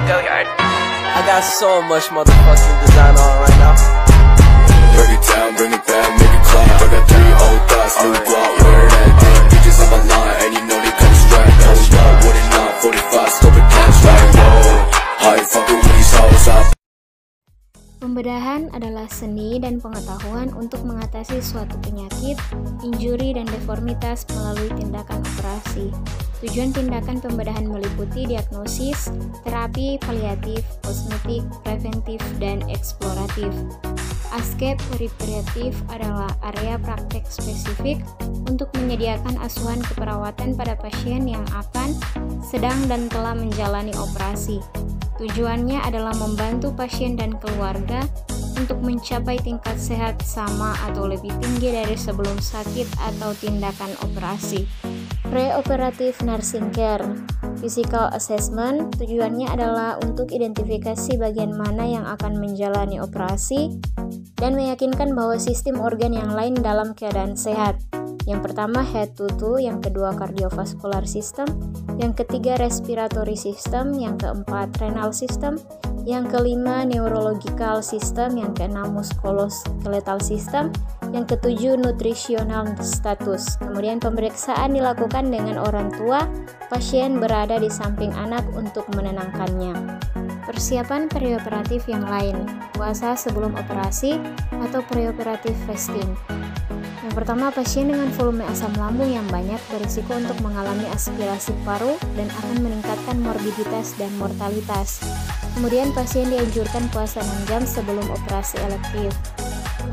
I got so much motherfucking design on right now. Break it down, bring it back, make it clap. I got 3 old thoughts, new block, where that damn bitches on my line, and you know they come straight. Hold up, what it not, 45, stupid cash like whoa. How you fucking with these hoes up? Pembedahan adalah seni dan pengetahuan untuk mengatasi suatu penyakit, injuri, dan deformitas melalui tindakan operasi. Tujuan tindakan pembedahan meliputi diagnosis, terapi paliatif, kosmetik, preventif, dan eksploratif. Aspek periperatif adalah area praktek spesifik untuk menyediakan asuhan keperawatan pada pasien yang akan, sedang, dan telah menjalani operasi. Tujuannya adalah membantu pasien dan keluarga untuk mencapai tingkat sehat sama atau lebih tinggi dari sebelum sakit atau tindakan operasi. Preoperative nursing care, physical assessment, tujuannya adalah untuk identifikasi bagian mana yang akan menjalani operasi dan meyakinkan bahwa sistem organ yang lain dalam keadaan sehat. Yang pertama head to toe, yang kedua cardiovascular system, yang ketiga respiratory system, yang keempat renal system, yang kelima neurological system, yang keenam musculoskeletal system, yang ketujuh nutritional status. Kemudian pemeriksaan dilakukan dengan orang tua pasien berada di samping anak untuk menenangkannya. Persiapan preoperatif yang lain, puasa sebelum operasi atau preoperative fasting. Yang pertama, pasien dengan volume asam lambung yang banyak berisiko untuk mengalami aspirasi paru dan akan meningkatkan morbiditas dan mortalitas. Kemudian pasien dianjurkan puasa 6 jam sebelum operasi elektif.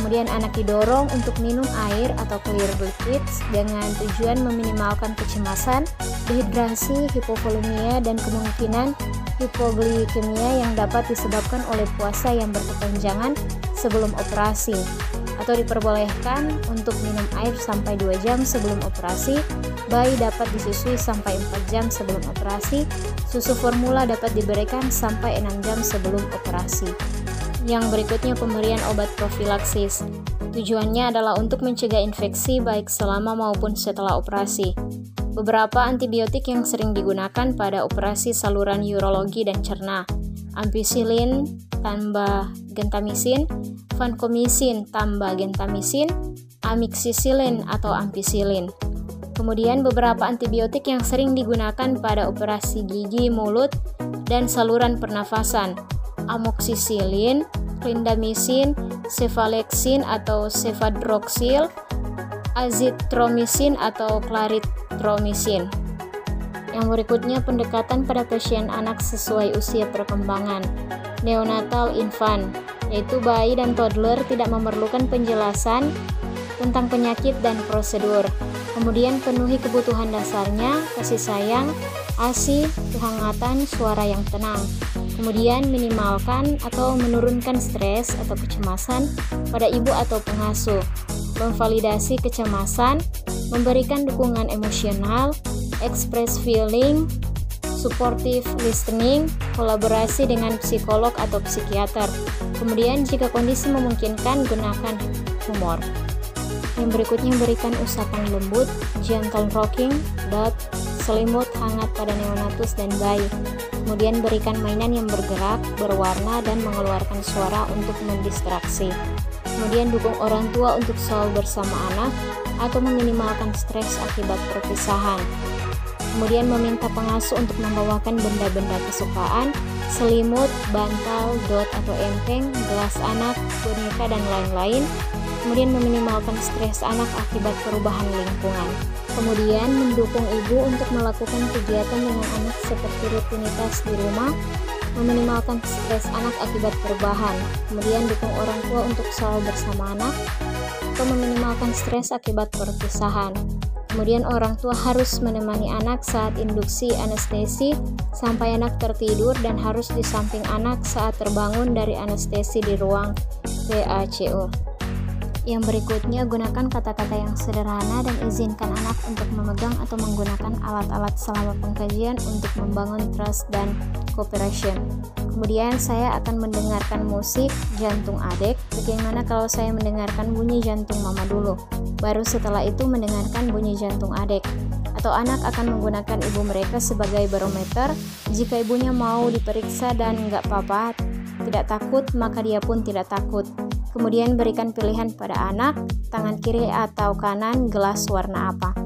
Kemudian anak didorong untuk minum air atau clear liquids dengan tujuan meminimalkan kecemasan, dehidrasi, hipovolemia, dan kemungkinan hipoglikemia yang dapat disebabkan oleh puasa yang berkepanjangan sebelum operasi. Atau diperbolehkan untuk minum air sampai 2 jam sebelum operasi, bayi dapat disusui sampai 4 jam sebelum operasi, susu formula dapat diberikan sampai 6 jam sebelum operasi. Yang berikutnya pemberian obat profilaksis. Tujuannya adalah untuk mencegah infeksi baik selama maupun setelah operasi. Beberapa antibiotik yang sering digunakan pada operasi saluran urologi dan cerna: ampicillin tambah gentamisin, vancomycin tambah gentamisin, amoxicillin atau ampicillin. Kemudian beberapa antibiotik yang sering digunakan pada operasi gigi, mulut, dan saluran pernafasan: amoxicillin, clindamycin, cefalexin atau cefadroxil, azithromycin atau clarithromycin. Yang berikutnya pendekatan pada pasien anak sesuai usia perkembangan. Neonatal infant, yaitu bayi dan toddler tidak memerlukan penjelasan tentang penyakit dan prosedur. Kemudian penuhi kebutuhan dasarnya, kasih sayang, ASI, kehangatan, suara yang tenang. Kemudian minimalkan atau menurunkan stres atau kecemasan pada ibu atau pengasuh. Memvalidasi kecemasan, memberikan dukungan emosional, express feeling, supportive listening, kolaborasi dengan psikolog atau psikiater. Kemudian jika kondisi memungkinkan, gunakan humor. Yang berikutnya berikan usapan lembut, gentle rocking, bath, selimut hangat pada neonatus dan bayi. Kemudian berikan mainan yang bergerak, berwarna, dan mengeluarkan suara untuk mendistraksi. Kemudian dukung orang tua untuk selalu bersama anak atau meminimalkan stres akibat perpisahan. Kemudian meminta pengasuh untuk membawakan benda-benda kesukaan, selimut, bantal, dot atau empeng, gelas anak, boneka, dan lain-lain. Kemudian meminimalkan stres anak akibat perubahan lingkungan. Kemudian mendukung ibu untuk melakukan kegiatan dengan anak seperti rutinitas di rumah, meminimalkan stres anak akibat perubahan. Kemudian dukung orang tua untuk selalu bersama anak, atau meminimalkan stres akibat perpisahan. Kemudian orang tua harus menemani anak saat induksi anestesi sampai anak tertidur dan harus di samping anak saat terbangun dari anestesi di ruang PACU. Yang berikutnya, gunakan kata-kata yang sederhana dan izinkan anak untuk memegang atau menggunakan alat-alat selama pengkajian untuk membangun trust dan cooperation. Kemudian saya akan mendengarkan musik jantung adek. Bagaimana kalau saya mendengarkan bunyi jantung mama dulu? Baru setelah itu mendengarkan bunyi jantung adek. atau anak akan menggunakan ibu mereka sebagai barometer. Jika ibunya mau diperiksa dan nggak apa-apa, tidak takut, maka dia pun tidak takut. Kemudian berikan pilihan pada anak, tangan kiri atau kanan, gelas warna apa.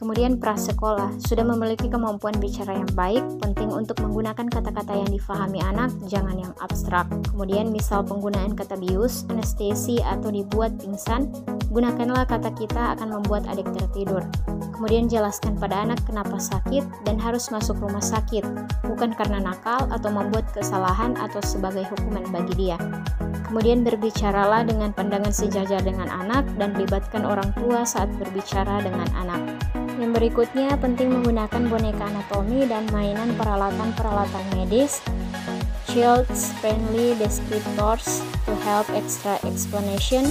Kemudian prasekolah, sudah memiliki kemampuan bicara yang baik, penting untuk menggunakan kata-kata yang difahami anak, jangan yang abstrak. Kemudian misal penggunaan kata bius, anestesi, atau dibuat pingsan, gunakanlah kata kita akan membuat adik tertidur. Kemudian jelaskan pada anak kenapa sakit dan harus masuk rumah sakit, bukan karena nakal atau membuat kesalahan atau sebagai hukuman bagi dia. Kemudian berbicaralah dengan pandangan sejajar dengan anak dan libatkan orang tua saat berbicara dengan anak. Yang berikutnya, penting menggunakan boneka anatomi dan mainan peralatan-peralatan medis, child-friendly descriptors to help extra explanation.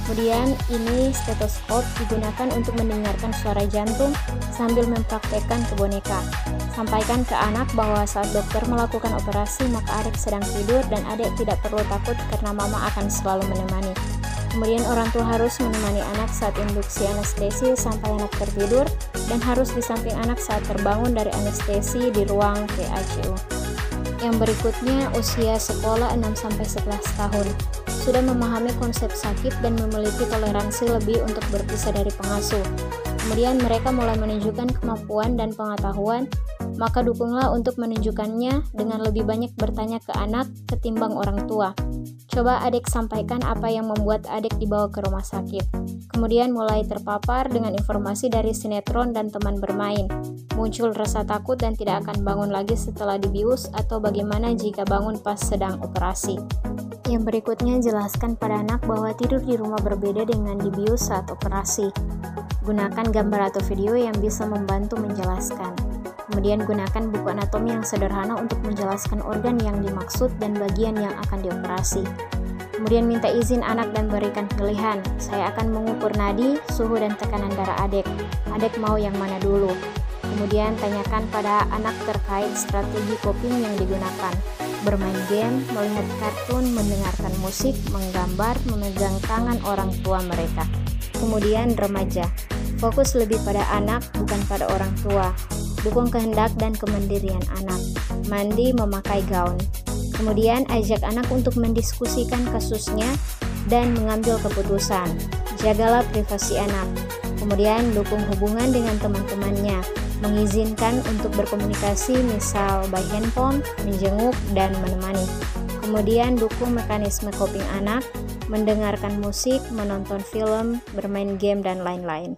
Kemudian ini stetoskop digunakan untuk mendengarkan suara jantung sambil mempraktekkan ke boneka. Sampaikan ke anak bahwa saat dokter melakukan operasi maka adik sedang tidur dan adik tidak perlu takut karena mama akan selalu menemani. Kemudian orang tua harus menemani anak saat induksi anestesi sampai anak tertidur dan harus di samping anak saat terbangun dari anestesi di ruang PACU. Yang berikutnya, usia sekolah 6-11 tahun. Sudah memahami konsep sakit dan memiliki toleransi lebih untuk berpisah dari pengasuh. Kemudian mereka mulai menunjukkan kemampuan dan pengetahuan, maka dukunglah untuk menunjukkannya dengan lebih banyak bertanya ke anak ketimbang orang tua. Coba adik sampaikan apa yang membuat adik dibawa ke rumah sakit. Kemudian mulai terpapar dengan informasi dari sinetron dan teman bermain. Muncul rasa takut dan tidak akan bangun lagi setelah dibius atau bagaimana jika bangun pas sedang operasi. Yang berikutnya, jelaskan pada anak bahwa tidur di rumah berbeda dengan dibius saat operasi. Gunakan gambar atau video yang bisa membantu menjelaskan. Kemudian gunakan buku anatomi yang sederhana untuk menjelaskan organ yang dimaksud dan bagian yang akan dioperasi. Kemudian minta izin anak dan berikan pilihan. Saya akan mengukur nadi, suhu dan tekanan darah adik. Adik mau yang mana dulu? Kemudian tanyakan pada anak terkait strategi coping yang digunakan. Bermain game, melihat kartun, mendengarkan musik, menggambar, memegang tangan orang tua mereka. Kemudian remaja. Fokus lebih pada anak, bukan pada orang tua. Dukung kehendak dan kemandirian anak. Mandi, memakai gaun. Kemudian ajak anak untuk mendiskusikan kasusnya dan mengambil keputusan. Jagalah privasi anak. Kemudian dukung hubungan dengan teman-temannya. Mengizinkan untuk berkomunikasi misal by handphone, menjenguk, dan menemani. Kemudian dukung mekanisme coping anak, mendengarkan musik, menonton film, bermain game, dan lain-lain.